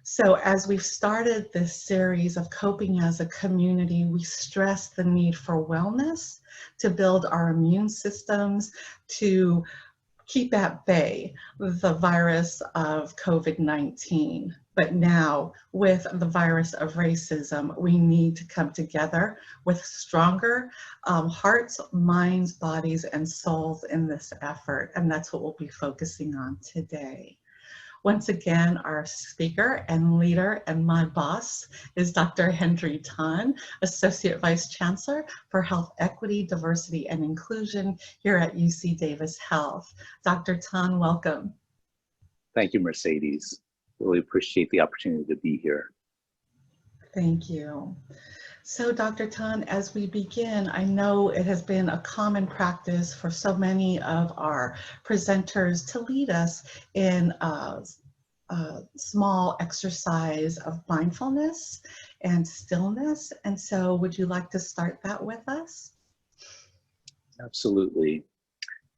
So as we've started this series of coping as a community, we stress the need for wellness, to build our immune systems, to keep at bay the virus of COVID-19. But now, with the virus of racism, we need to come together with stronger hearts, minds, bodies, and souls in this effort. And that's what we'll be focusing on today. Once again, our speaker and leader and my boss is Dr. Hendry Ton, Associate Vice Chancellor for Health Equity, Diversity, and Inclusion here at UC Davis Health. Dr. Ton, welcome. Thank you, Mercedes. Really appreciate the opportunity to be here. Thank you. So Dr. Ton, as we begin, I know it has been a common practice for so many of our presenters to lead us in a small exercise of mindfulness and stillness. And so would you like to start that with us? Absolutely.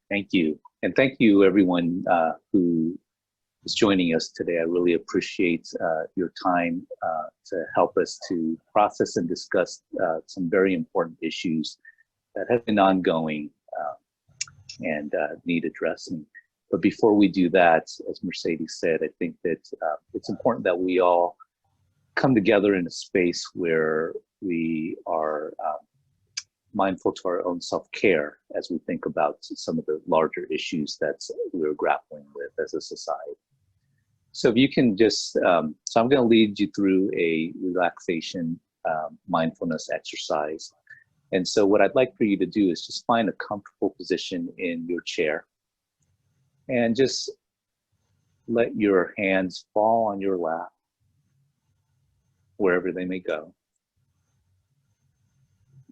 Thank you. And thank you everyone who is joining us today. I really appreciate your time to help us to process and discuss some very important issues that have been ongoing and need addressing. But before we do that, as Mercedes said, I think that it's important that we all come together in a space where we are mindful to our own self-care as we think about some of the larger issues that we're grappling with as a society. So if you can just, so I'm going to lead you through a relaxation mindfulness exercise. And so what I'd like for you to do is just find a comfortable position in your chair and just let your hands fall on your lap, wherever they may go.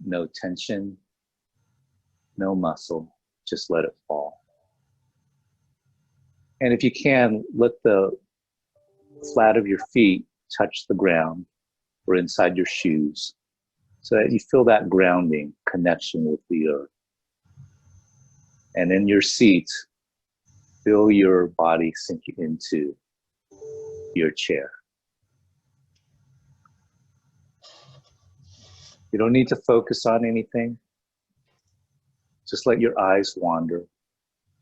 No tension, no muscle, just let it fall. And if you can, let the flat of your feet touch the ground or inside your shoes so that you feel that grounding connection with the earth. And in your seat, feel your body sink into your chair. You don't need to focus on anything. Just let your eyes wander.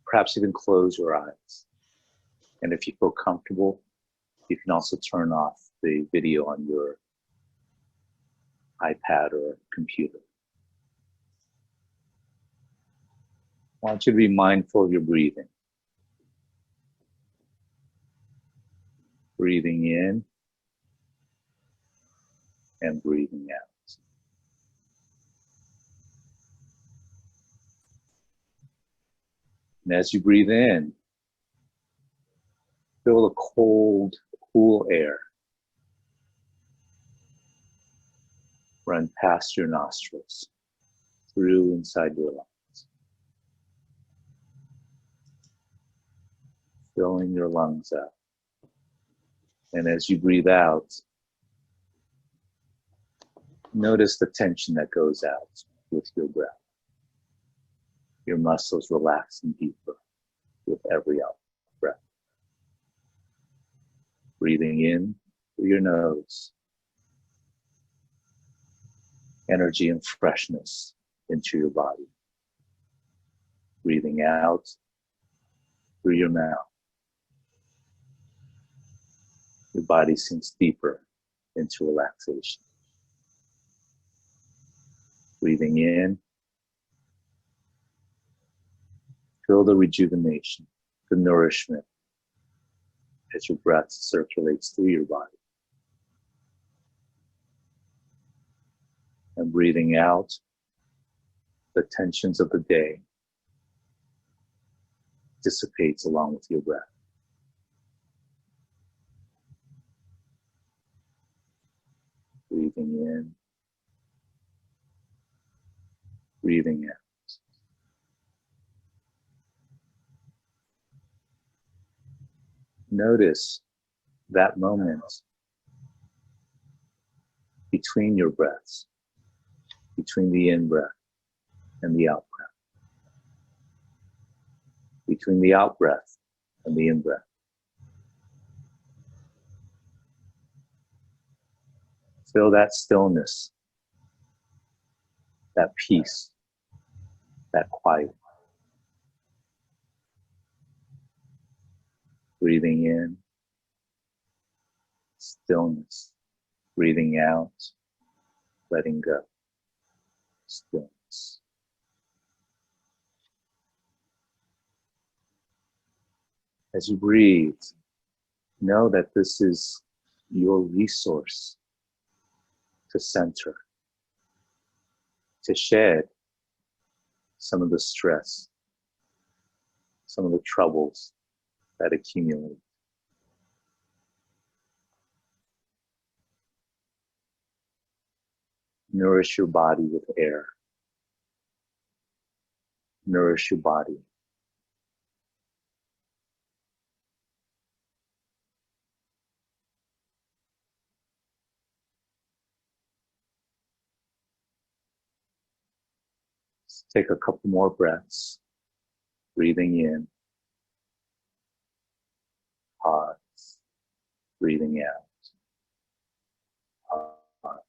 Perhaps even close your eyes. And if you feel comfortable, you can also turn off the video on your iPad or computer. I want you to be mindful of your breathing. Breathing in and breathing out. And as you breathe in, feel the cold, cool air run past your nostrils, through inside your lungs, filling your lungs up. And as you breathe out, notice the tension that goes out with your breath. Your muscles relaxing deeper with every out breath. Breathing in through your nose, energy and freshness into your body. Breathing out through your mouth. Your body sinks deeper into relaxation. Breathing in, feel the rejuvenation, the nourishment as your breath circulates through your body. And breathing out, the tensions of the day dissipates along with your breath. Breathing in, breathing out. Notice that moment between your breaths, between the in-breath and the out-breath, between the out-breath and the in-breath. Feel that stillness, that peace, that quiet. Breathing in, stillness. Breathing out, letting go, stillness. As you breathe, know that this is your resource to center, to shed some of the stress, some of the troubles that accumulate. Nourish your body with air. Nourish your body. Let's take a couple more breaths. Breathing in. Pause. Breathing out. Pause.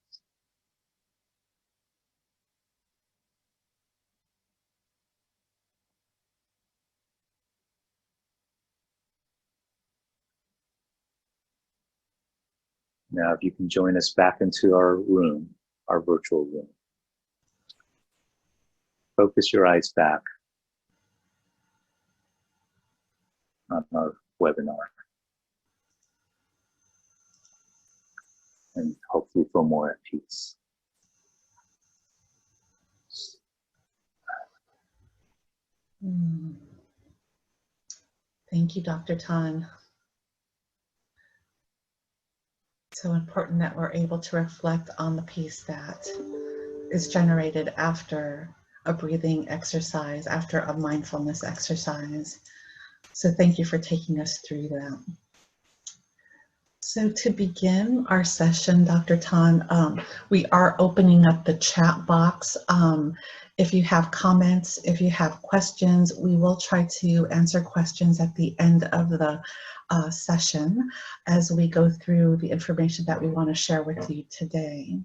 Now, if you can join us back into our room, our virtual room. Focus your eyes back on our webinar. And hopefully feel more at peace. Thank you, Dr. Ton. So important that we're able to reflect on the peace that is generated after a breathing exercise, after a mindfulness exercise. So thank you for taking us through that. So to begin our session, Dr. Ton, we are opening up the chat box. If you have comments, if you have questions, we will try to answer questions at the end of the session as we go through the information that we want to share with you today.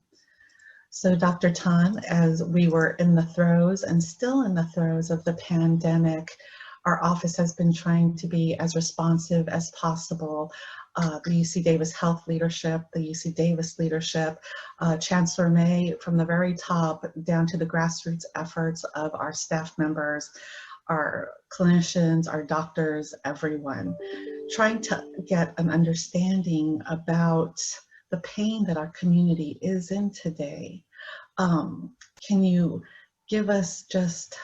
So Dr. Ton, as we were in the throes and still in the throes of the pandemic, our office has been trying to be as responsive as possible. The UC Davis Health leadership, the UC Davis leadership, Chancellor May, from the very top down to the grassroots efforts of our staff members, our clinicians, our doctors, everyone, trying to get an understanding about the pain that our community is in today. Can you give us, just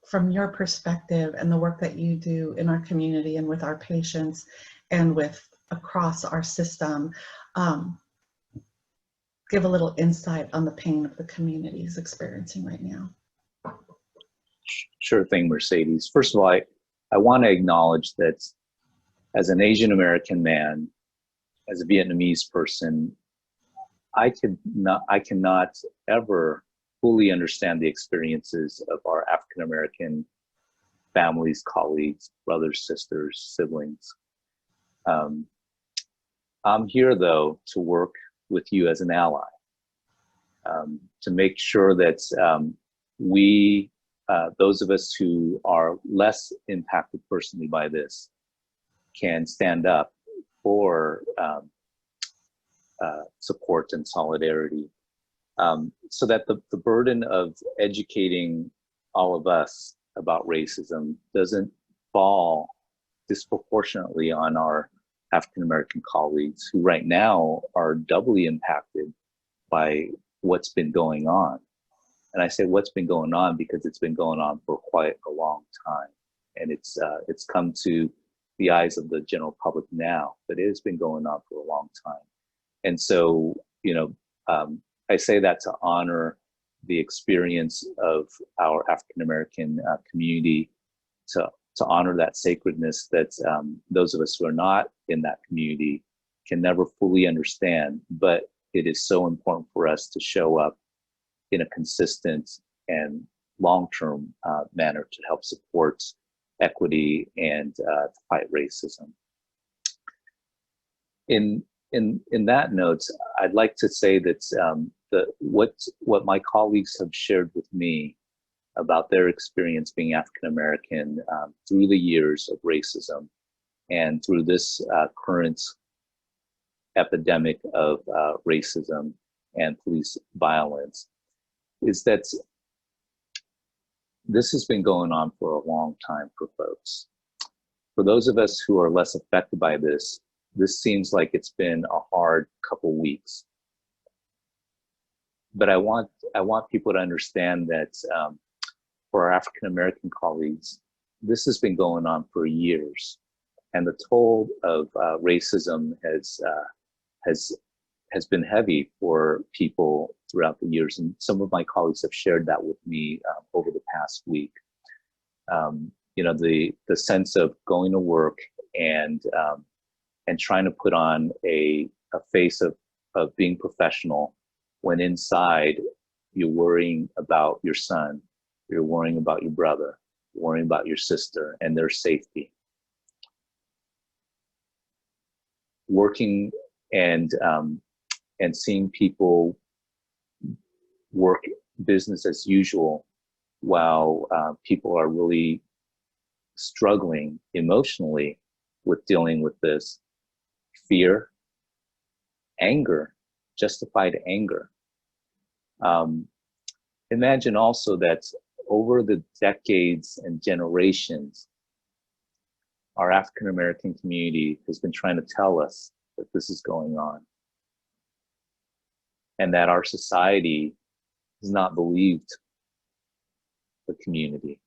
from your perspective and the work that you do in our community and with our patients and with across our system, give a little insight on the pain of the community is experiencing right now? Sure thing, Mercedes. First of all, I want to acknowledge that as an Asian American man, as a Vietnamese person, I cannot ever fully understand the experiences of our African American families, colleagues, brothers, sisters, siblings. I'm here, though, to work with you as an ally, to make sure that we, those of us who are less impacted personally by this, can stand up for support and solidarity, so that the burden of educating all of us about racism doesn't fall disproportionately on our African American colleagues, who right now are doubly impacted by what's been going on. And I say what's been going on because it's been going on for quite a long time, and it's come to the eyes of the general public now, but it has been going on for a long time. And so, I say that to honor the experience of our African American community, to honor that sacredness that those of us who are not in that community can never fully understand. But it is so important for us to show up in a consistent and long-term manner to help support equity and to fight racism. In in that note, I'd like to say that what my colleagues have shared with me about their experience being African American through the years of racism and through this current epidemic of racism and police violence is that this has been going on for a long time for folks. For those of us who are less affected by this, this seems like it's been a hard couple weeks. But I want people to understand that for our African American colleagues, this has been going on for years, and the toll of racism has been heavy for people throughout the years, and some of my colleagues have shared that with me over the past week. You know, the sense of going to work and trying to put on a face of being professional when inside you're worrying about your son, you're worrying about your brother, you're worrying about your sister and their safety. Working and seeing people work business as usual while people are really struggling emotionally with dealing with this fear, anger, justified anger. Imagine also that over the decades and generations, our African American community has been trying to tell us that this is going on, and that our society has not believed the community.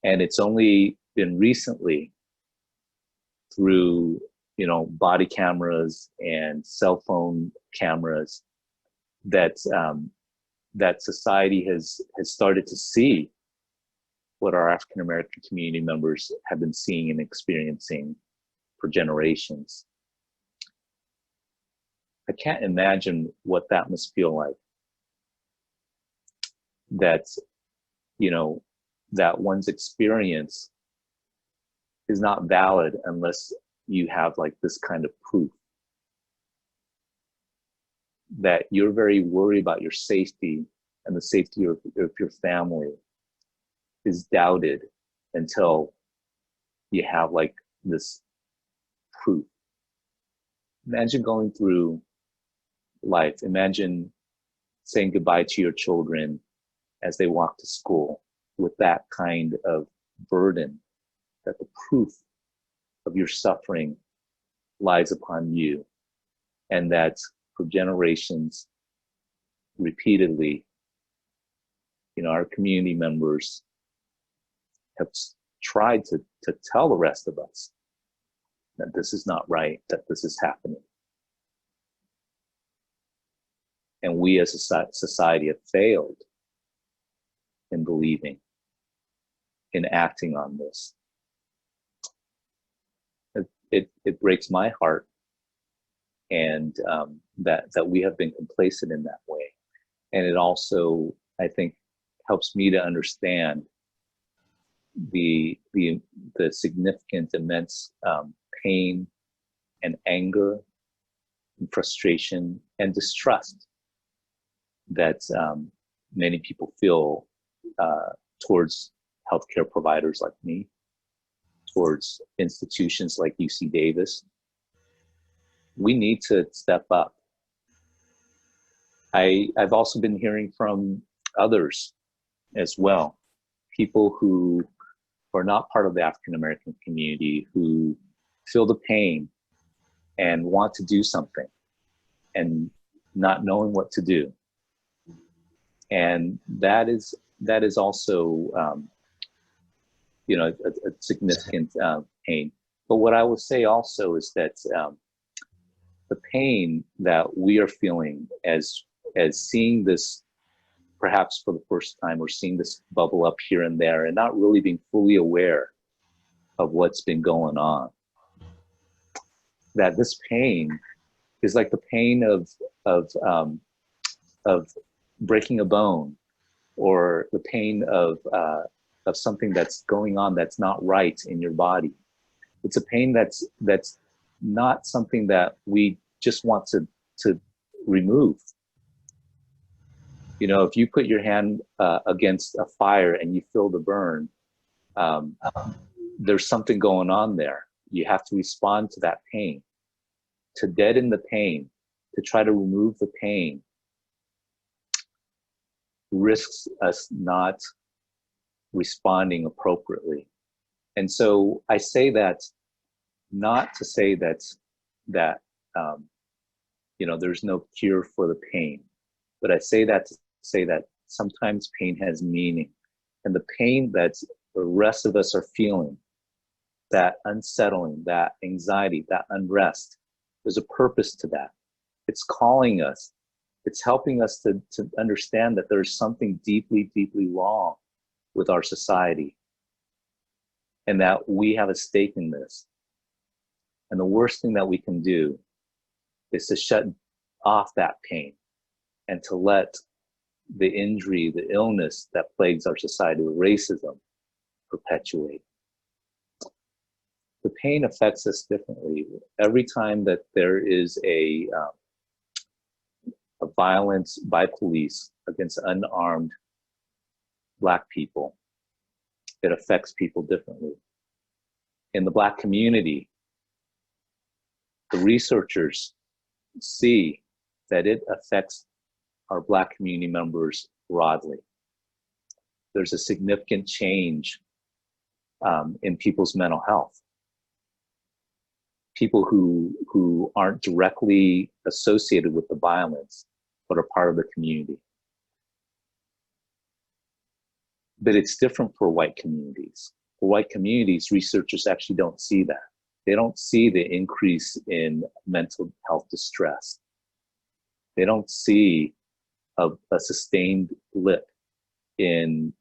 And it's only been recently through, you know, body cameras and cell phone cameras that that society has started to see what our African American community members have been seeing and experiencing for generations. I can't imagine what that must feel like. That, you know, that one's experience is not valid unless you have like this kind of proof. That you're very worried about your safety and the safety of your family is doubted until you have like this proof. Imagine going through life. Imagine saying goodbye to your children as they walk to school with that kind of burden, that the proof of your suffering lies upon you, and that for generations, repeatedly, you know, our community members have tried to tell the rest of us that this is not right, that this is happening. And we as a society have failed in believing, in acting on this. It breaks my heart, and that we have been complacent in that way. And it also, I think, helps me to understand the significant, immense pain and anger and frustration and distrust that many people feel towards healthcare providers like me, towards institutions like UC Davis. We need to step up. I've also been hearing from others as well, people who are not part of the African American community, who feel the pain and want to do something and not knowing what to do. And that is also you know, a significant pain. But what I will say also is that the pain that we are feeling as seeing this perhaps for the first time, or seeing this bubble up here and there and not really being fully aware of what's been going on, that this pain is like the pain of breaking a bone, or the pain of something that's going on that's not right in your body. It's a pain that's not something that we just want to remove. You know, if you put your hand against a fire and you feel the burn, there's something going on there. You have to respond to that pain. To deaden the pain, to try to remove the pain, risks us not responding appropriately. And so I say that not to say that you know, there's no cure for the pain, but I say that to say that sometimes pain has meaning, and the pain that the rest of us are feeling, that unsettling, that anxiety, that unrest, there's a purpose to that. It's calling us. It's helping us to understand that there's something deeply, deeply wrong with our society, and that we have a stake in this. And the worst thing that we can do is to shut off that pain and to let the injury, the illness that plagues our society, racism, perpetuate. The pain affects us differently. Every time that there is a violence by police against unarmed Black people, it affects people differently. In the Black community, the researchers see that it affects our Black community members broadly. There's a significant change in people's mental health. People who aren't directly associated with the violence, but are part of the community. But it's different for white communities. For white communities, researchers actually don't see that. They don't see the increase in mental health distress. They don't see a sustained blip in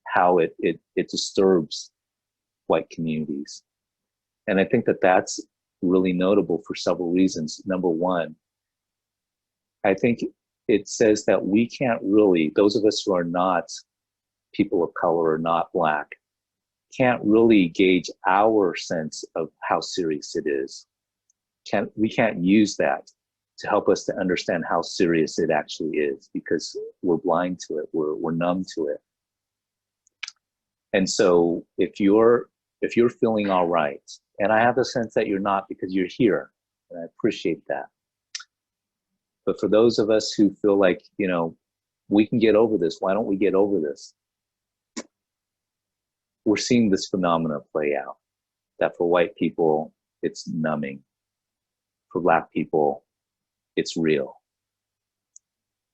how it disturbs white communities. And I think that that's really notable for several reasons. Number one, I think it says that we can't really, those of us who are not people of color or not Black, can't really gauge our sense of how serious it is. We can't use that to help us to understand how serious it actually is, because we're blind to it, we're numb to it. And so if you're feeling all right, and I have the sense that you're not because you're here, and I appreciate that. But for those of us who feel like, you know, we can get over this, why don't we get over this? We're seeing this phenomena play out, that for white people, it's numbing. For Black people, it's real.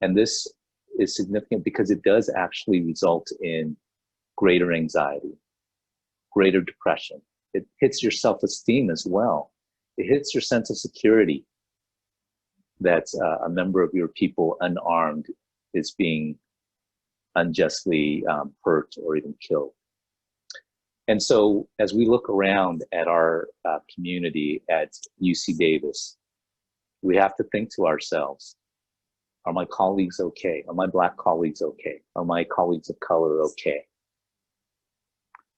And this is significant because it does actually result in greater anxiety, greater depression. It hits your self-esteem as well. It hits your sense of security that a member of your people unarmed is being unjustly hurt or even killed. And so as we look around at our community at UC Davis, we have to think to ourselves, are my colleagues okay? Are my Black colleagues okay? Are my colleagues of color okay?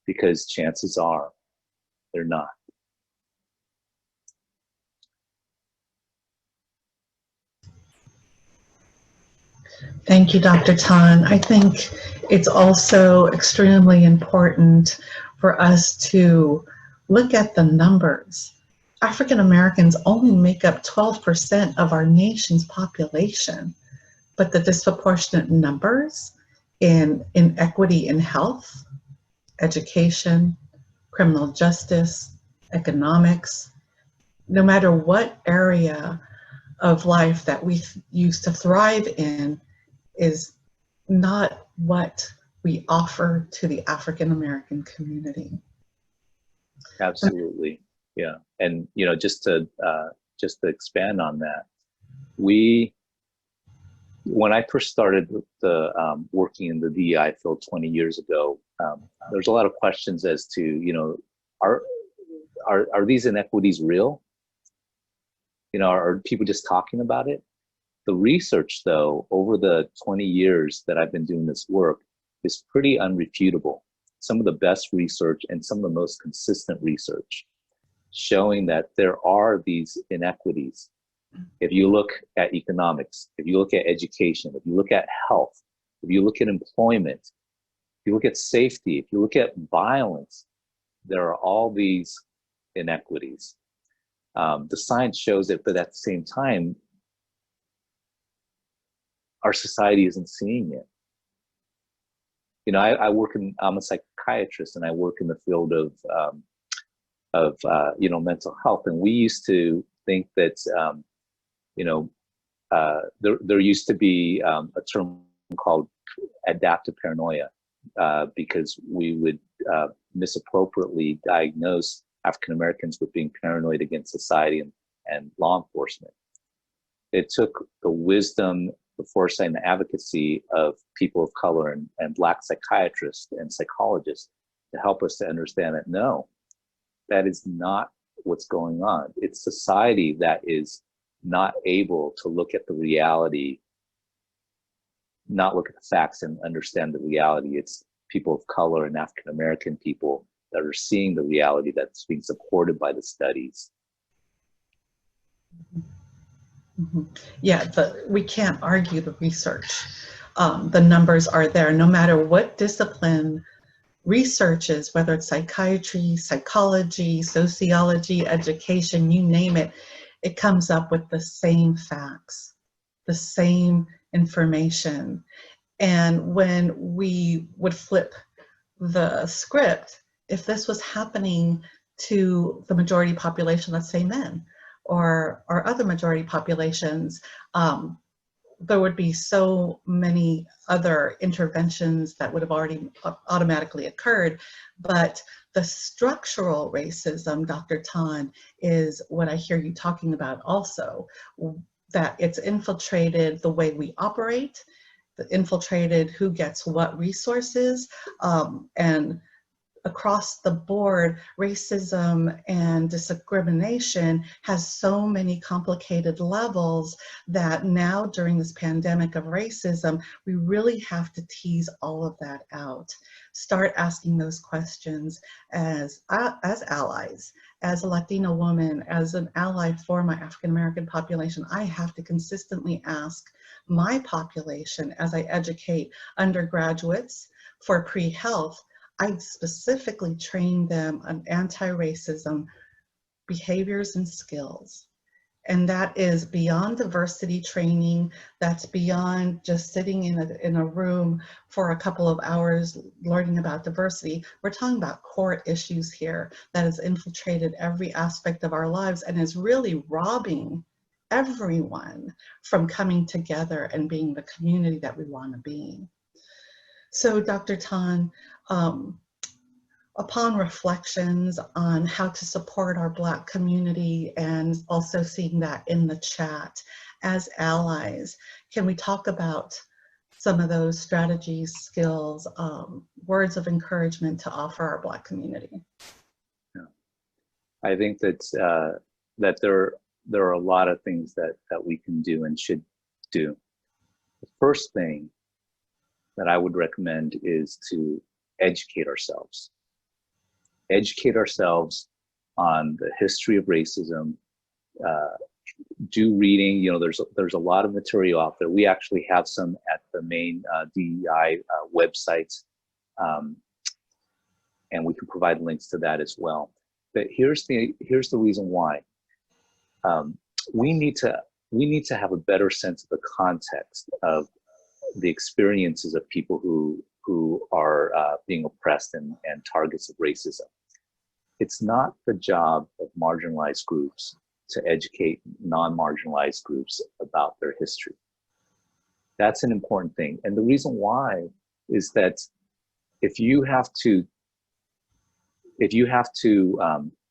Because chances are they're not. Thank you, Dr. Ton. I think it's also extremely important for us to look at the numbers. African Americans only make up 12% of our nation's population, but the disproportionate numbers in inequity in health, education, criminal justice, economics, no matter what area of life that we used to thrive in, is not what we offer to the African American community. Absolutely, yeah. And you know, just to expand on that, when I first started working in the DEI field 20 years ago, there's a lot of questions as to, you know, are these inequities real? You know, are people just talking about it? The research, though, over the 20 years that I've been doing this work is pretty unrefutable. Some of the best research and some of the most consistent research. showing that there are these inequities. If you look at economics, if you look at education, if you look at health, if you look at employment, if you look at safety, if you look at violence, there are all these inequities. The science shows it, but at the same time, our society isn't seeing it. You know, I'm a psychiatrist, and I work in the field of you know, mental health. And we used to think that, you know, there used to be a term called adaptive paranoia, because we would misappropriately diagnose African Americans with being paranoid against society and law enforcement. It took the wisdom, the foresight, and the advocacy of people of color and Black psychiatrists and psychologists to help us to understand that no, that is not what's going on. It's society that is not able to look at the reality, not look at the facts and understand the reality. It's people of color and African American people that are seeing the reality that's being supported by the studies. Mm-hmm. Yeah, we can't argue the research. The numbers are there. No matter what discipline research is, whether it's psychiatry, psychology, sociology, education, you name it, it comes up with the same facts, the same information. And when we would flip the script, if this was happening to the majority population, let's say men, or other majority populations, there would be so many other interventions that would have already automatically occurred. But the structural racism, Dr. Ton, is what I hear you talking about also, that it's infiltrated the way we operate, infiltrated who gets what resources, and across the board, racism and discrimination has so many complicated levels that now during this pandemic of racism, we really have to tease all of that out. Start asking those questions as allies, as a Latina woman, as an ally for my African American population. I have to consistently ask my population as I educate undergraduates for pre-health. I specifically train them on anti-racism behaviors and skills. And that is beyond diversity training. That's beyond just sitting in a room for a couple of hours learning about diversity. We're talking about core issues here that has infiltrated every aspect of our lives and is really robbing everyone from coming together and being the community that we want to be. So Dr. Ton, upon reflections on how to support our Black community and also seeing that in the chat as allies, can we talk about some of those strategies, skills, words of encouragement to offer our Black community? Yeah. I think that there are a lot of things that we can do and should do. The first thing that I would recommend is to educate ourselves. Educate ourselves on the history of racism. Do reading. You know, there's a lot of material out there. We actually have some at the main DEI websites, and we can provide links to that as well. But here's the reason why. We need to have a better sense of the context of the experiences of people who are being oppressed and targets of racism. It's not the job of marginalized groups to educate non-marginalized groups about their history. That's an important thing. And the reason why is that if you have to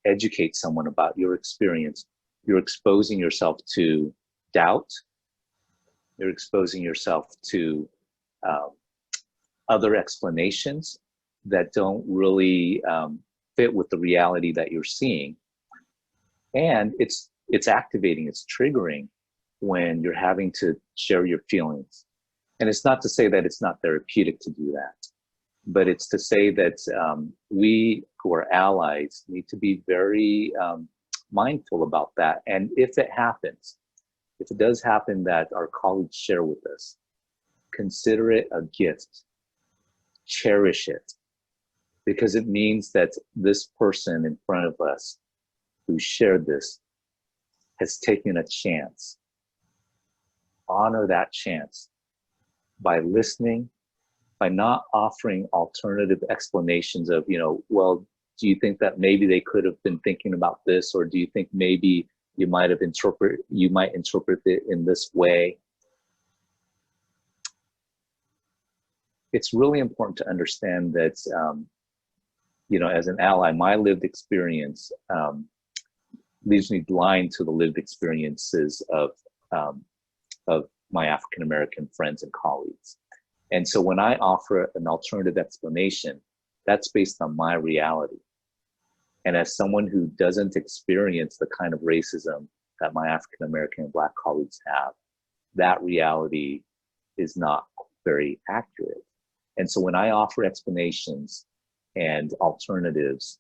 educate someone about your experience, you're exposing yourself to doubt, you're exposing yourself to other explanations that don't really fit with the reality that you're seeing. And it's activating, it's triggering when you're having to share your feelings. And it's not to say that it's not therapeutic to do that, but it's to say that we who are allies need to be very mindful about that. And if it happens, if it does happen that our colleagues share with us, consider it a gift, cherish it, because it means that this person in front of us who shared this has taken a chance. Honor that chance by listening, by not offering alternative explanations of, well, do you think that maybe they could have been thinking about this, or do you think maybe you might interpret it in this way? It's really important to understand that, as an ally, my lived experience leaves me blind to the lived experiences of my African-American friends and colleagues. And so when I offer an alternative explanation, that's based on my reality. And as someone who doesn't experience the kind of racism that my African-American and Black colleagues have, that reality is not very accurate. And so when I offer explanations and alternatives,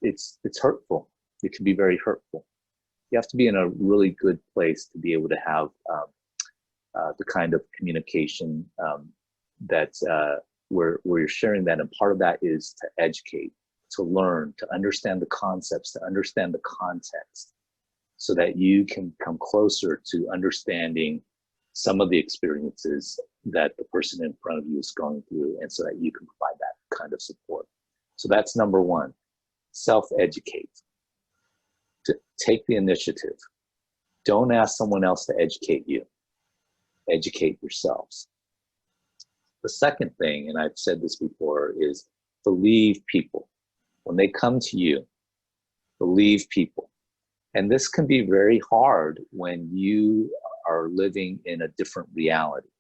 it's hurtful. It can be very hurtful. You have to be in a really good place to be able to have the kind of communication that where you're sharing that. And part of that is to educate, to learn, to understand the concepts, to understand the context, so that you can come closer to understanding some of the experiences that the person in front of you is going through, and so that you can provide that kind of support. So that's number one, self-educate. To take the initiative. Don't ask someone else to educate you. Educate yourselves. The second thing, and I've said this before, is believe people. When they come to you, believe people. And this can be very hard when you are living in a different reality.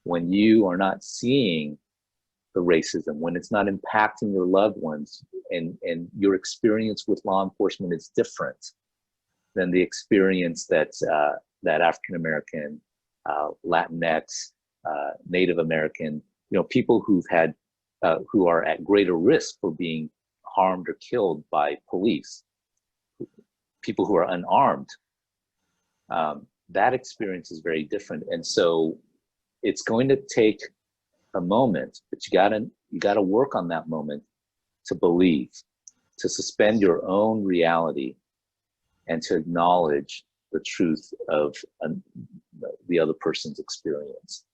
When you are not seeing the racism, when it's not impacting your loved ones, and your experience with law enforcement is different than the experience that African American, Latinx, Native American, people who are at greater risk for being harmed or killed by police, people who are unarmed. That experience is very different, and so it's going to take a moment, but you gotta work on that moment to believe, to suspend your own reality, and to acknowledge the truth of the other person's experience.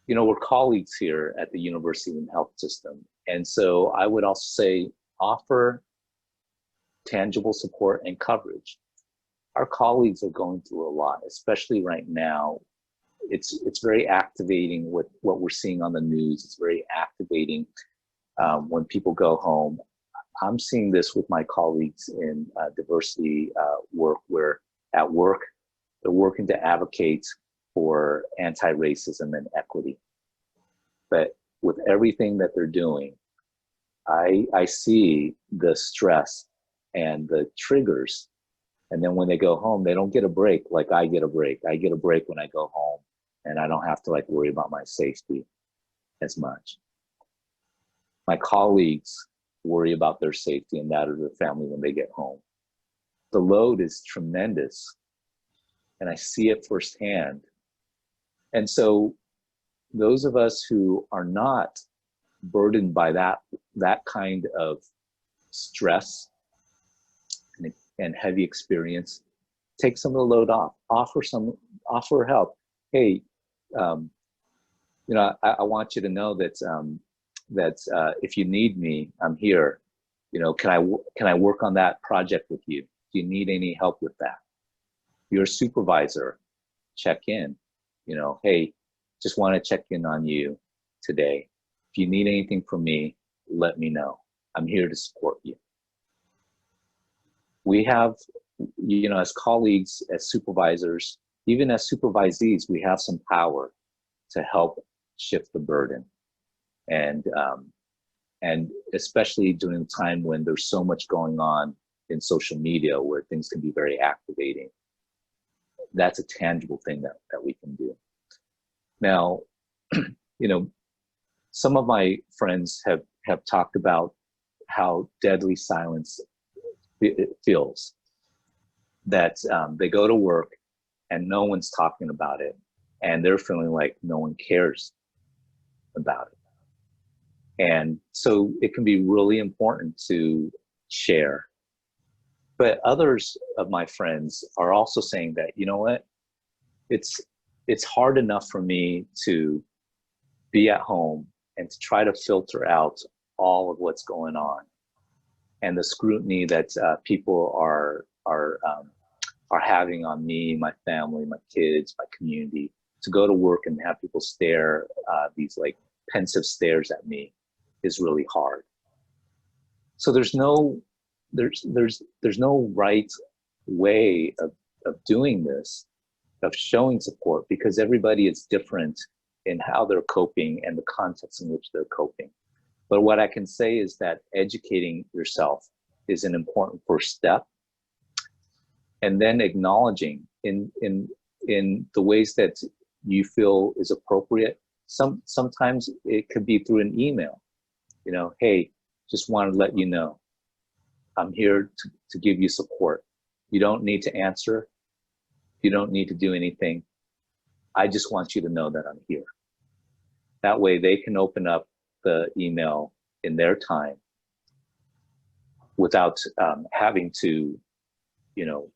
We're colleagues here at the University and Health System, and so I would also say offer tangible support and coverage. Our colleagues are going through a lot, especially right now. It's very activating with what we're seeing on the news. It's very activating when people go home. I'm seeing this with my colleagues in diversity work, where at work, they're working to advocate for anti-racism and equity. But with everything that they're doing, I see the stress and the triggers. And then when they go home, they don't get a break like I get a break. I get a break when I go home, and I don't have to worry about my safety as much. My colleagues worry about their safety and that of their family when they get home. The load is tremendous, and I see it firsthand. And so those of us who are not burdened by that kind of stress and heavy experience, take some of the load off, offer help. Hey, I want you to know that if you need me, I'm here. Can I work on that project with you? Do you need any help with that? Your supervisor, check in. Hey, just want to check in on you today. If you need anything from me, let me know. I'm here to support you. We have, as colleagues, as supervisors, even as supervisees, we have some power to help shift the burden. And especially during the time when there's so much going on in social media where things can be very activating. That's a tangible thing that we can do. Now, some of my friends have talked about how deadly silence it feels, that they go to work and no one's talking about it, and they're feeling like no one cares about it. And so it can be really important to share. But others of my friends are also saying that, you know what, it's hard enough for me to be at home and to try to filter out all of what's going on and the scrutiny that people are having on me, my family, my kids, my community, to go to work and have people stare, these like pensive stares at me is really hard. So there's no right way of doing this, of showing support, because everybody is different in how they're coping and the context in which they're coping. But what I can say is that educating yourself is an important first step, and then acknowledging in the ways that you feel is appropriate. Sometimes it could be through an email, you know, hey, just want to let you know I'm here to give you support. You don't need to answer. You don't need to do anything. I just want you to know that I'm here. That way they can open up the email in their time without having to, you know,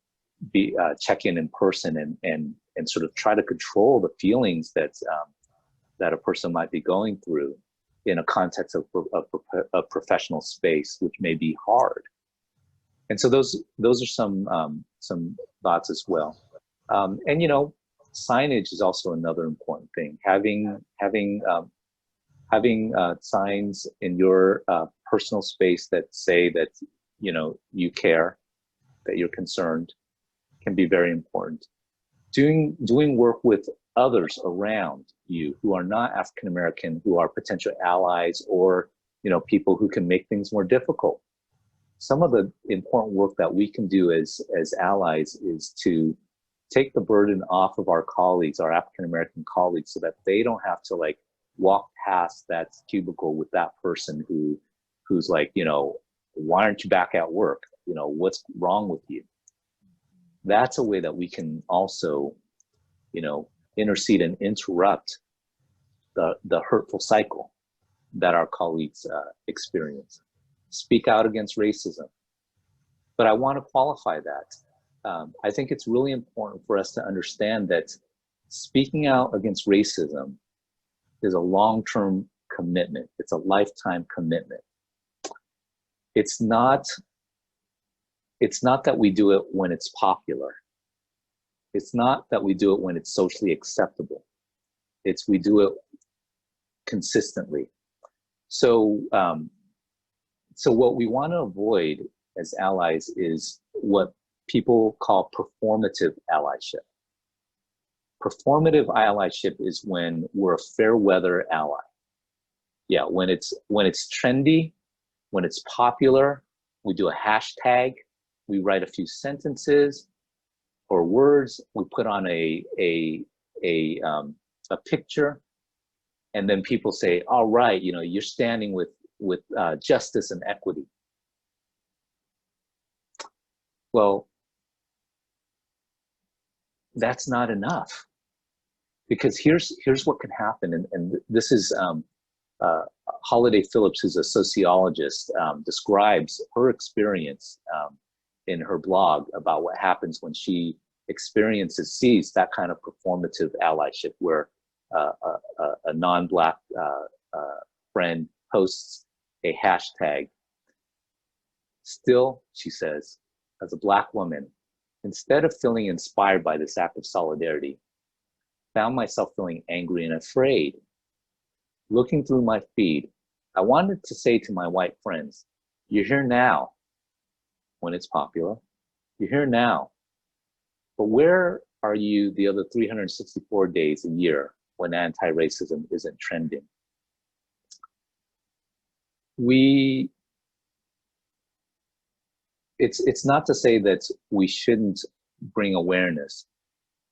be check in person and sort of try to control the feelings that that a person might be going through in a context of a professional space, which may be hard. And so those are some thoughts as well. And you know, signage is also another important thing. Having signs in your personal space that say that, you know, you care, that you're concerned, can be very important. Doing work with others around you who are not African American, who are potential allies, or, you know, people who can make things more difficult. Some of the important work that we can do as allies is to take the burden off of our colleagues, our African American colleagues, so that they don't have to like walk past that cubicle with that person who's like, you know, why aren't you back at work? You know, what's wrong with you? That's a way that we can also, you know, intercede and interrupt the hurtful cycle that our colleagues experience. Speak out against racism. But I want to qualify that. I think it's really important for us to understand that speaking out against racism is a long-term commitment. It's a lifetime commitment. It's not that we do it when it's popular. It's not that we do it when it's socially acceptable. It's we do it consistently. So, so what we want to avoid as allies is what people call performative allyship. Performative allyship is when we're a fair weather ally. Yeah, when it's trendy, when it's popular, we do a hashtag, we write a few sentences or words, we put on a picture, and then people say, all right, you know, you're standing with justice and equity. Well, that's not enough, because here's what can happen, and this is Holiday Phillips, who's a sociologist, describes her experience in her blog about what happens when she sees that kind of performative allyship, where a non-Black friend posts a hashtag. Still, she says, as a Black woman, instead of feeling inspired by this act of solidarity, found myself feeling angry and afraid. Looking through my feed, I wanted to say to my white friends, you're here now when it's popular. You're here now. But where are you the other 364 days a year when anti-racism isn't trending? It's not to say that we shouldn't bring awareness,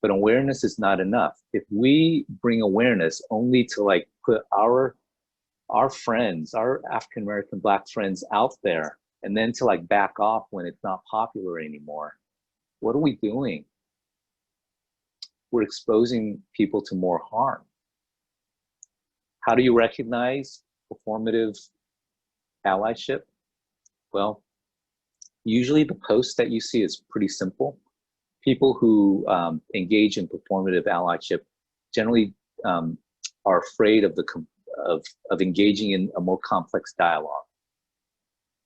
but awareness is not enough. If we bring awareness only to like put our our friends, our African American Black friends out there, and then to like back off when it's not popular anymore. What are we doing? We're exposing people to more harm. How do you recognize performative allyship? Well, usually the post that you see is pretty simple. People who engage in performative allyship generally are afraid of engaging in a more complex dialogue.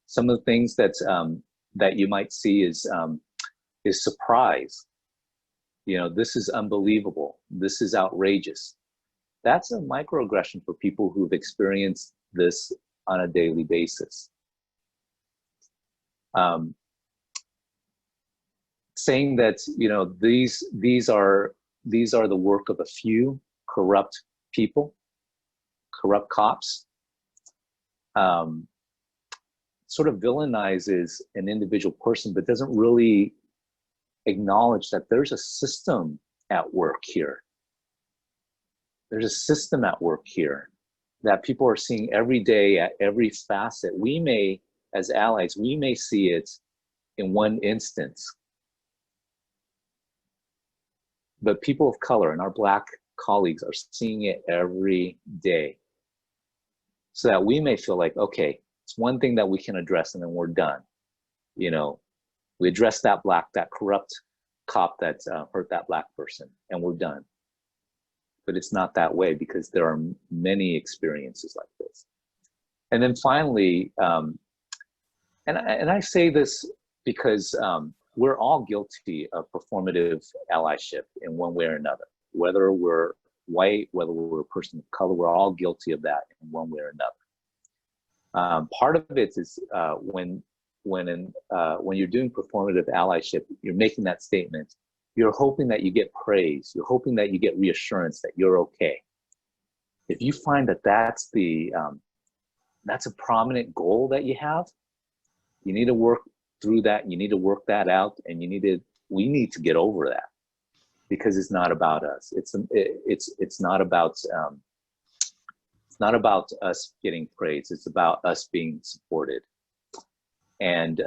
Some of the things that you might see is surprise. You know, this is unbelievable. This is outrageous. That's a microaggression for people who've experienced this on a daily basis. Saying that, you know, these are the work of a few corrupt people, corrupt cops, sort of villainizes an individual person, but doesn't really acknowledge that there's a system at work here. There's a system at work here that people are seeing every day at every facet. We may, as allies, we may see it in one instance, but people of color and our Black colleagues are seeing it every day. So that we may feel like, okay, it's one thing that we can address and then we're done. You know, we address that corrupt cop that hurt that Black person and we're done. But it's not that way, because there are many experiences like this. And then finally, and I say this because we're all guilty of performative allyship in one way or another. Whether we're white, whether we're a person of color, we're all guilty of that in one way or another. Part of it is when you're doing performative allyship, you're making that statement. You're hoping that you get praise. You're hoping that you get reassurance that you're okay. If you find that that's a prominent goal that you have, you need to work through that. You need to work that out, and we need to get over that, because it's not about us. It's not about us getting praise. It's about us being supported. And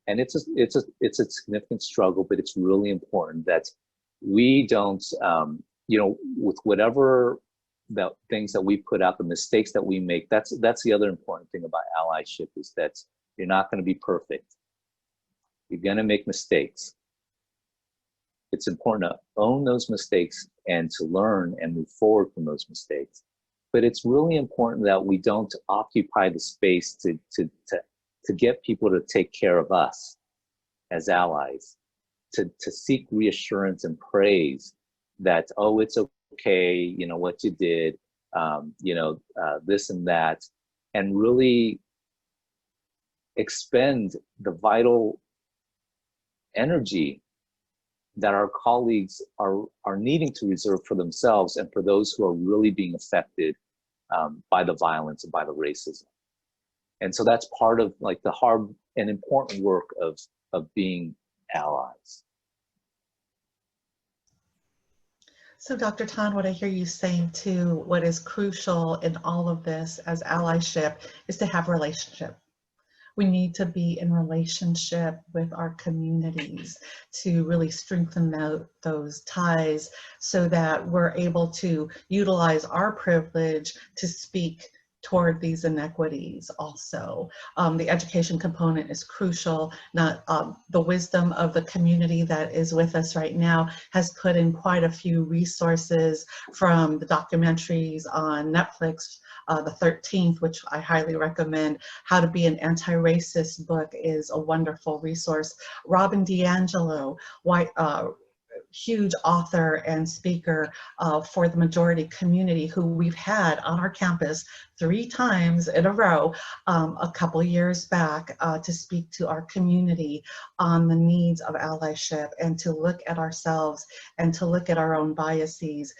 it's a significant struggle, but it's really important that we don't, you know, with whatever the things that we put out, the mistakes that we make, that's the other important thing about allyship, is that you're not going to be perfect. You're going to make mistakes. It's important to own those mistakes and to learn and move forward from those mistakes. But it's really important that we don't occupy the space to get people to take care of us as allies, to seek reassurance and praise that, oh, it's okay, you know, what you did, you know, this and that, and really expend the vital energy that our colleagues are needing to reserve for themselves and for those who are really being affected by the violence and by the racism. And so that's part of like the hard and important work of being allies. So Dr. Ton, what I hear you saying too, what is crucial in all of this as allyship is to have relationship. We need to be in relationship with our communities to really strengthen those ties so that we're able to utilize our privilege to speak toward these inequities also. The education component is crucial. Not the wisdom of the community that is with us right now has put in quite a few resources, from the documentaries on Netflix, the 13th, which I highly recommend. How to Be an Anti-Racist book is a wonderful resource. Robin DiAngelo, huge author and speaker for the majority community, who we've had on our campus 3 times in a row a couple years back to speak to our community on the needs of allyship and to look at ourselves and to look at our own biases.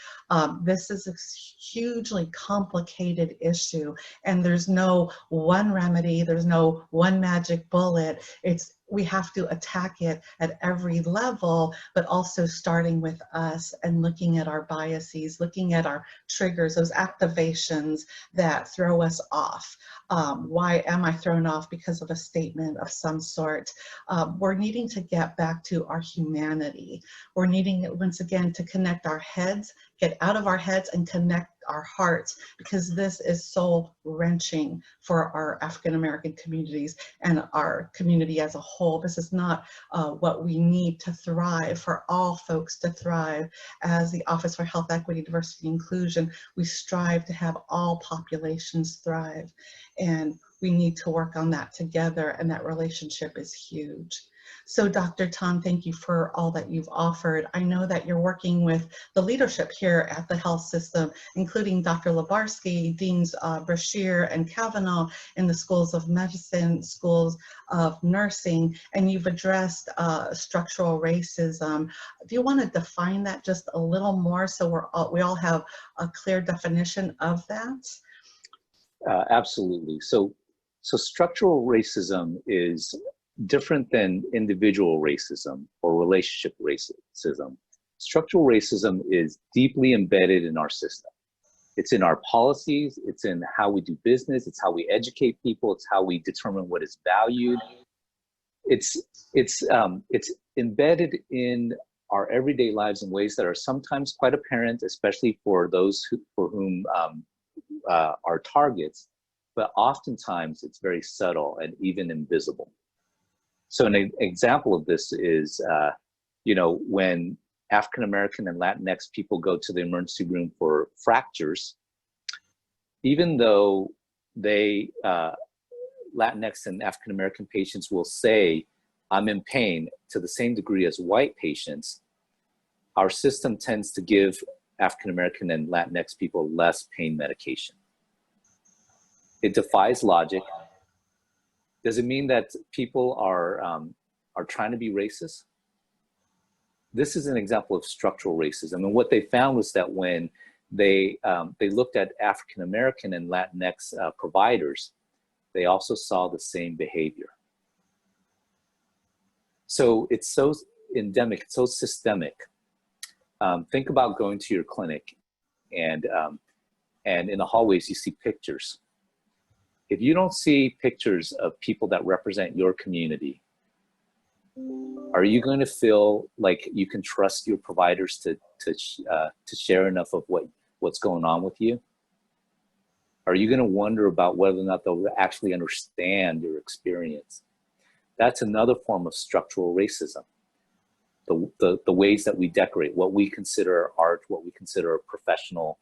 This is a hugely complicated issue, and there's no one remedy, there's no one magic bullet. we have to attack it at every level, but also starting with us and looking at our biases, looking at our triggers, those activations that throw us off. Why am I thrown off? Because of a statement of some sort. We're needing to get back to our humanity. We're needing, once again, to connect our heads, get out of our heads and connect our hearts, because this is soul wrenching for our African American communities and our community as a whole. This is not what we need to thrive, for all folks to thrive. As the Office for Health Equity, Diversity, and Inclusion, we strive to have all populations thrive, and we need to work on that together, and that relationship is huge. So Dr. Ton, thank you for all that you've offered. I know that you're working with the leadership here at the health system, including Dr. Labarsky, Deans Brashear and Kavanaugh in the schools of medicine, schools of nursing, and you've addressed structural racism. Do you want to define that just a little more so we all have a clear definition of that? Absolutely. So structural racism is different than individual racism or relationship racism. Structural racism is deeply embedded in our system. It's in our policies, it's in how we do business, it's how we educate people, it's how we determine what is valued. It's embedded in our everyday lives in ways that are sometimes quite apparent, especially for those for whom are targets, but oftentimes it's very subtle and even invisible. So an example of this is, when African American and Latinx people go to the emergency room for fractures, even though they, Latinx and African American patients will say, I'm in pain to the same degree as white patients, our system tends to give African American and Latinx people less pain medication. It defies logic. Does it mean that people are trying to be racist? This is an example of structural racism. And what they found was that when they looked at African American and Latinx providers, they also saw the same behavior. So it's so endemic, it's so systemic. Think about going to your clinic and in the hallways you see pictures. If you don't see pictures of people that represent your community, are you going to feel like you can trust your providers to share enough of what's going on with you? Are you going to wonder about whether or not they'll actually understand your experience? That's another form of structural racism. The ways that we decorate, what we consider art, what we consider a professional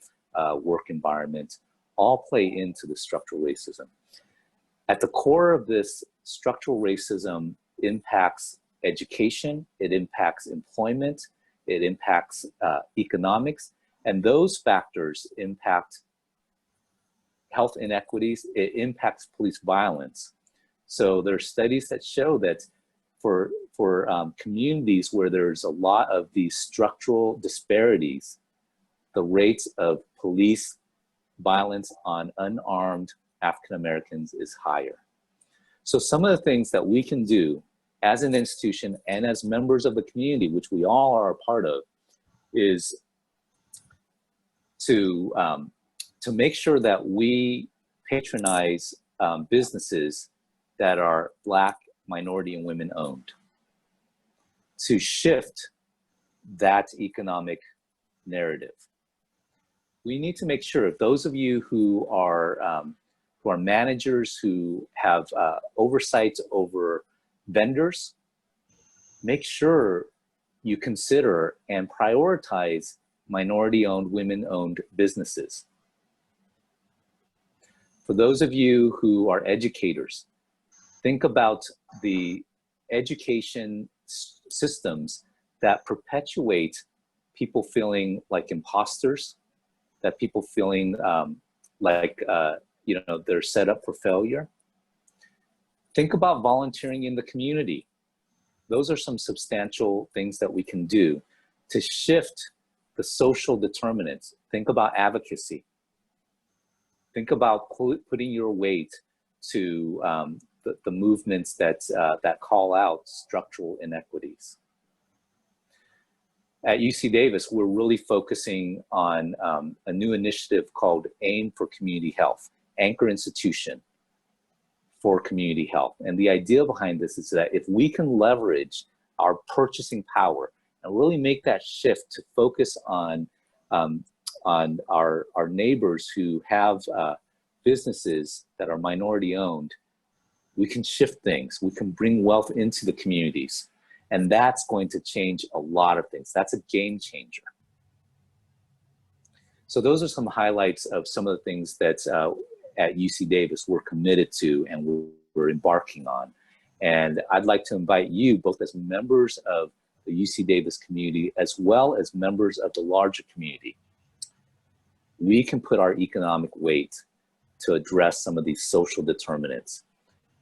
work environment, all play into the structural racism. At the core of this, structural racism impacts education, it impacts employment, it impacts economics, and those factors impact health inequities, it impacts police violence. So there are studies that show that for communities where there's a lot of these structural disparities, the rates of police violence on unarmed African Americans is higher. So some of the things that we can do as an institution and as members of the community, which we all are a part of, is to make sure that we patronize businesses that are Black, minority, and women owned, to shift that economic narrative. We need to make sure those of you who are managers, who have oversight over vendors, make sure you consider and prioritize minority-owned, women-owned businesses. For those of you who are educators, think about the education systems that perpetuate people feeling like imposters, that people feeling like they're set up for failure. Think about volunteering in the community. Those are some substantial things that we can do to shift the social determinants. Think about advocacy. Think about putting your weight to the movements that call out structural inequities. At UC Davis, we're really focusing on a new initiative called AIM for Community Health, Anchor Institution for Community Health. And the idea behind this is that if we can leverage our purchasing power and really make that shift to focus on our neighbors who have businesses that are minority owned, we can shift things. We can bring wealth into the communities. And that's going to change a lot of things. That's a game changer. So those are some highlights of some of the things that at UC Davis we're committed to and we're embarking on. And I'd like to invite you, both as members of the UC Davis community, as well as members of the larger community. We can put our economic weight to address some of these social determinants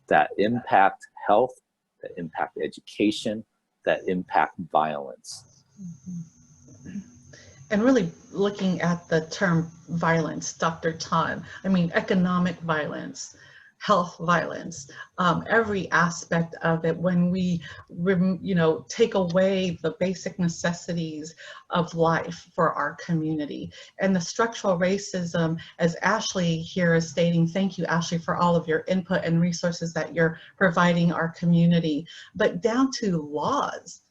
that impact health, that impact education, that impact violence. And really looking at the term violence, Dr. Ton, I mean, economic violence, health violence, every aspect of it, when we, take away the basic necessities of life for our community. And the structural racism, as Ashley here is stating, thank you, Ashley, for all of your input and resources that you're providing our community, but down to laws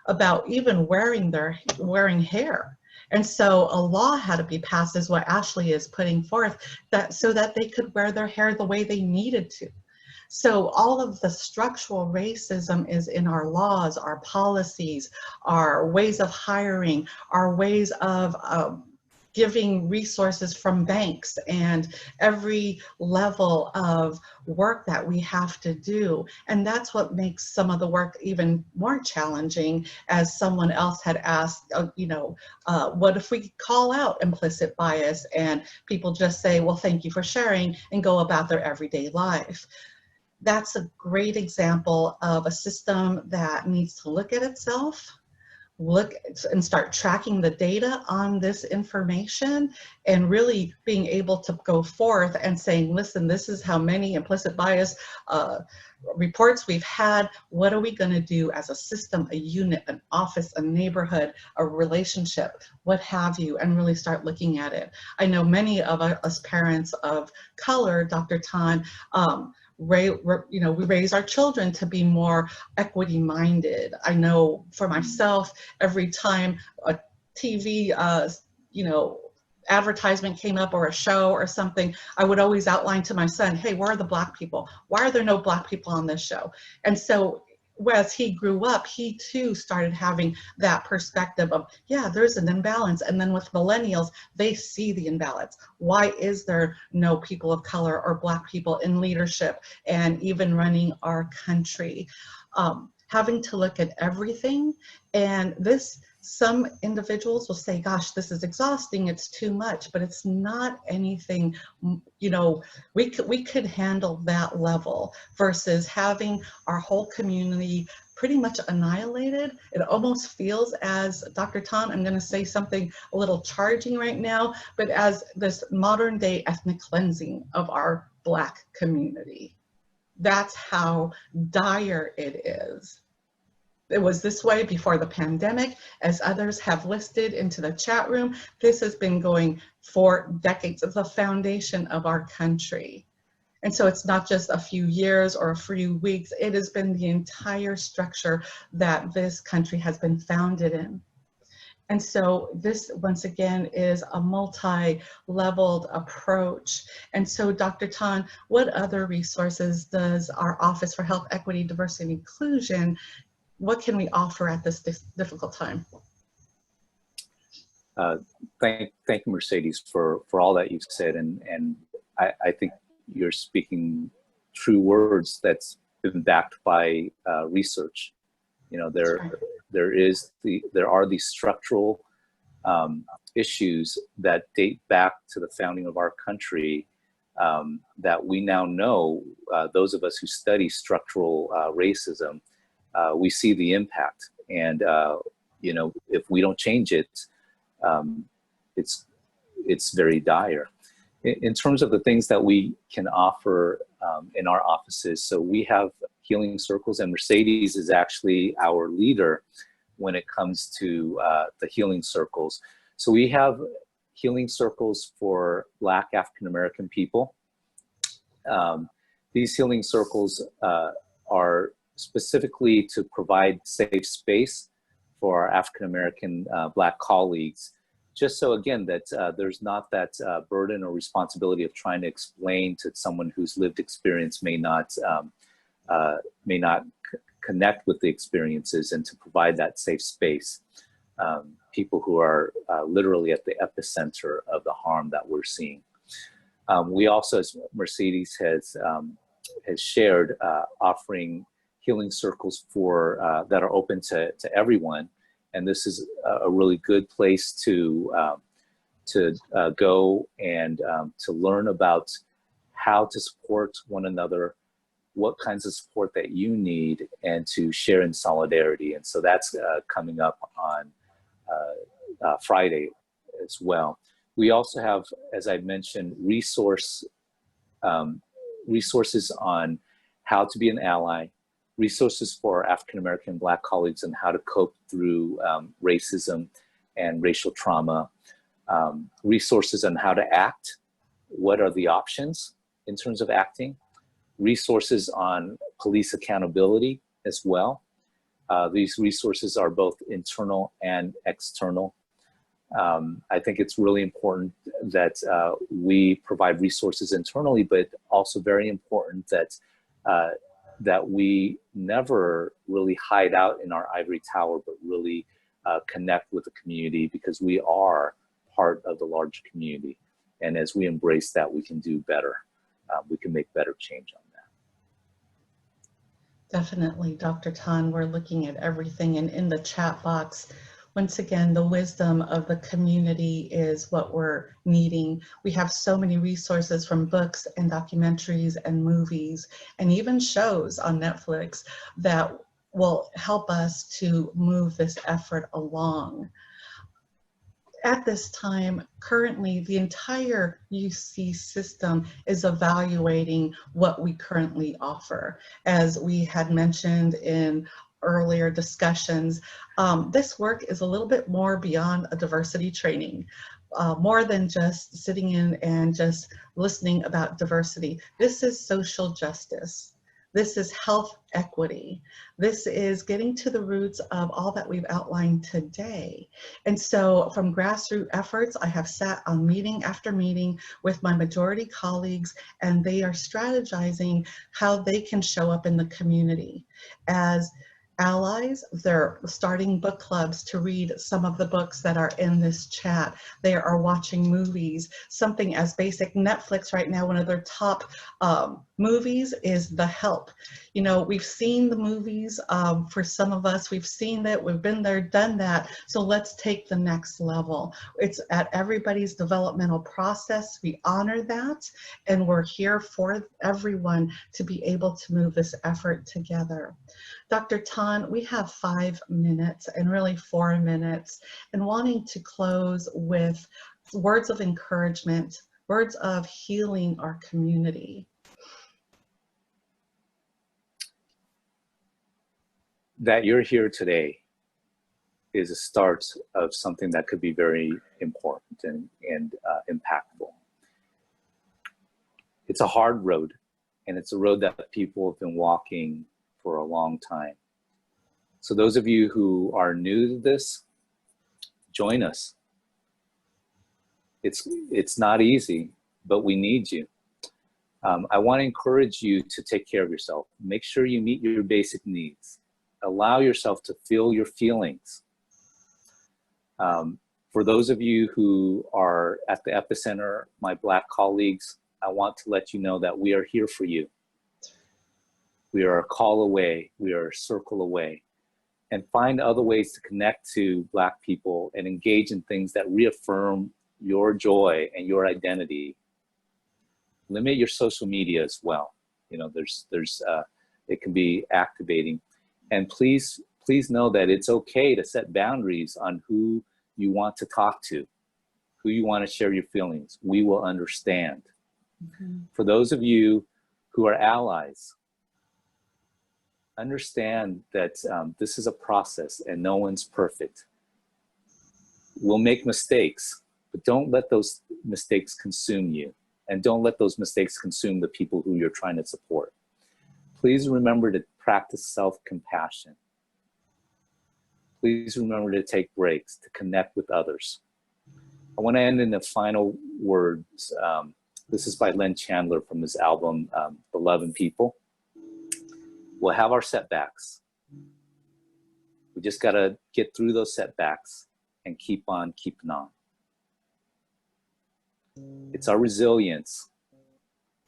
about even wearing hair. And so a law had to be passed, is what Ashley is putting forth, so that they could wear their hair the way they needed to. So all of the structural racism is in our laws, our policies, our ways of hiring, our ways of giving resources from banks, and every level of work that we have to do. And that's what makes some of the work even more challenging, as someone else had asked, what if we call out implicit bias and people just say, well, thank you for sharing, and go about their everyday life? That's a great example of a system that needs to look at itself, look and start tracking the data on this information, and really being able to go forth and saying, listen, this is how many implicit bias reports we've had. What are we going to do as a system, a unit, an office, a neighborhood, a relationship, what have you, and really start looking at it. I know many of us parents of color, Dr. Ton, we raise our children to be more equity minded. I know for myself, every time a TV, advertisement came up, or a show or something, I would always outline to my son, hey, where are the Black people? Why are there no Black people on this show? And so as he grew up, he too started having that perspective of, yeah, there's an imbalance. And then with millennials, they see the imbalance. Why is there no people of color or Black people in leadership and even running our country? Having to look at everything. And this, some individuals will say, gosh, this is exhausting, it's too much, but it's not anything, we could handle that level, versus having our whole community pretty much annihilated. It almost feels as, Dr. Ton, I'm going to say something a little charging right now, but as this modern day ethnic cleansing of our Black community. That's how dire it is. It was this way before the pandemic, as others have listed into the chat room. This has been going for decades. It's the foundation of our country. And so it's not just a few years or a few weeks, it has been the entire structure that this country has been founded in. And so this, once again, is a multi-leveled approach. And so, Dr. Ton, what other resources does our Office for Health, Equity, Diversity, and Inclusion, what can we offer at this difficult time? Thank you, Mercedes, for all that you've said. And I think you're speaking true words that's been backed by research. There are these structural issues that date back to the founding of our country that we now know, those of us who study structural racism, we see the impact. And if we don't change it, it's very dire. In terms of the things that we can offer in our offices. So we have healing circles, and Mercedes is actually our leader when it comes to the healing circles. So we have healing circles for Black African American people. These healing circles are specifically to provide safe space for our African American Black colleagues, just so again that there's not that burden or responsibility of trying to explain to someone whose lived experience may not connect with the experiences, and to provide that safe space. People who are literally at the epicenter of the harm that we're seeing. We also, as Mercedes has shared, offering healing circles for that are open to everyone, and this is a really good place to go and to learn about how to support one another, what kinds of support that you need, and to share in solidarity. And so that's coming up on Friday as well. We also have, as I mentioned, resources on how to be an ally, resources for African American Black colleagues on how to cope through racism and racial trauma, resources on how to act, what are the options in terms of acting, resources on police accountability as well. These resources are both internal and external. I think it's really important that we provide resources internally, but also very important that that we never really hide out in our ivory tower, but really connect with the community, because we are part of the larger community. And as we embrace that, we can do better. We can make better change on that. Definitely, Dr. Ton, we're looking at everything, and in the chat box, once again, the wisdom of the community is what we're needing. We have so many resources from books and documentaries and movies and even shows on Netflix that will help us to move this effort along. At this time, currently, the entire UC system is evaluating what we currently offer. As we had mentioned in earlier discussions, this work is a little bit more beyond a diversity training, more than just sitting in and just listening about diversity. This is social justice. This is health equity. This is getting to the roots of all that we've outlined today. And so from grassroots efforts, I have sat on meeting after meeting with my majority colleagues, and they are strategizing how they can show up in the community. As allies, they're starting book clubs to read some of the books that are in this chat. They are watching movies, something as basic. Netflix right now, one of their top movies is The Help. You know, we've seen the movies. For some of us, we've seen it, we've been there, done that. So let's take the next level. It's at everybody's developmental process. We honor that, and we're here for everyone to be able to move this effort together. Dr. Ton, we have 5 minutes, and really 4 minutes, and wanting to close with words of encouragement, words of healing our community. That you're here today is a start of something that could be very important and impactful. It's a hard road, and it's a road that people have been walking for a long time. So those of you who are new to this, join us. It's not easy, but we need you. I want to encourage you to take care of yourself. Make sure you meet your basic needs. Allow yourself to feel your feelings. For those of you who are at the epicenter, my Black colleagues, I want to let you know that we are here for you. We are a call away, we are a circle away. And find other ways to connect to Black people and engage in things that reaffirm your joy and your identity. Limit your social media as well. You know, it can be activating. And please know that it's okay to set boundaries on who you want to talk to, who you want to share your feelings. We will understand. Mm-hmm. For those of you who are allies, understand that this is a process and no one's perfect. We'll make mistakes, but don't let those mistakes consume you, and don't let those mistakes consume the people who you're trying to support. Please remember to practice self-compassion. Please remember to take breaks, to connect with others. I want to end in the final words. This is by Len Chandler from his album, Beloved People. We'll have our setbacks. We just got to get through those setbacks and keep on keeping on. It's our resilience.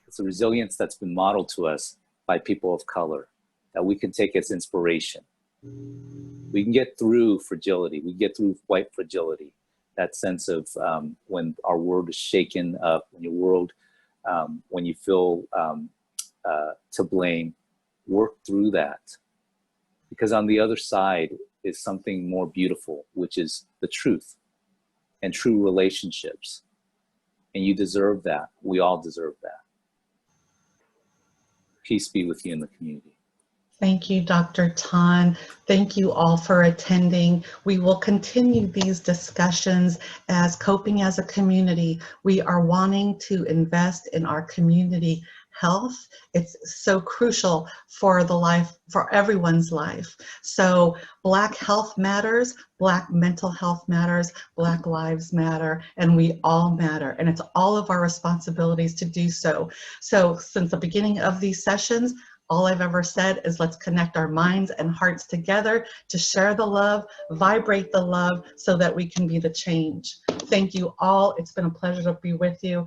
It's a resilience that's been modeled to us by people of color that we can take as inspiration. We can get through fragility. We get through white fragility. That sense of when our world is shaken up, when your world, when you feel to blame, work through that. Because on the other side is something more beautiful, which is the truth and true relationships. And you deserve that. We all deserve that. Peace be with you in the community. Thank you, Dr. Ton. Thank you all for attending. We will continue these discussions as Coping as a Community. We are wanting to invest in our community health. It's so crucial for the life, for everyone's life. So Black health matters, Black mental health matters, Black lives matter, and we all matter. And it's all of our responsibilities to do so. So since the beginning of these sessions, all I've ever said is let's connect our minds and hearts together to share the love, vibrate the love so that we can be the change. Thank you all. It's been a pleasure to be with you.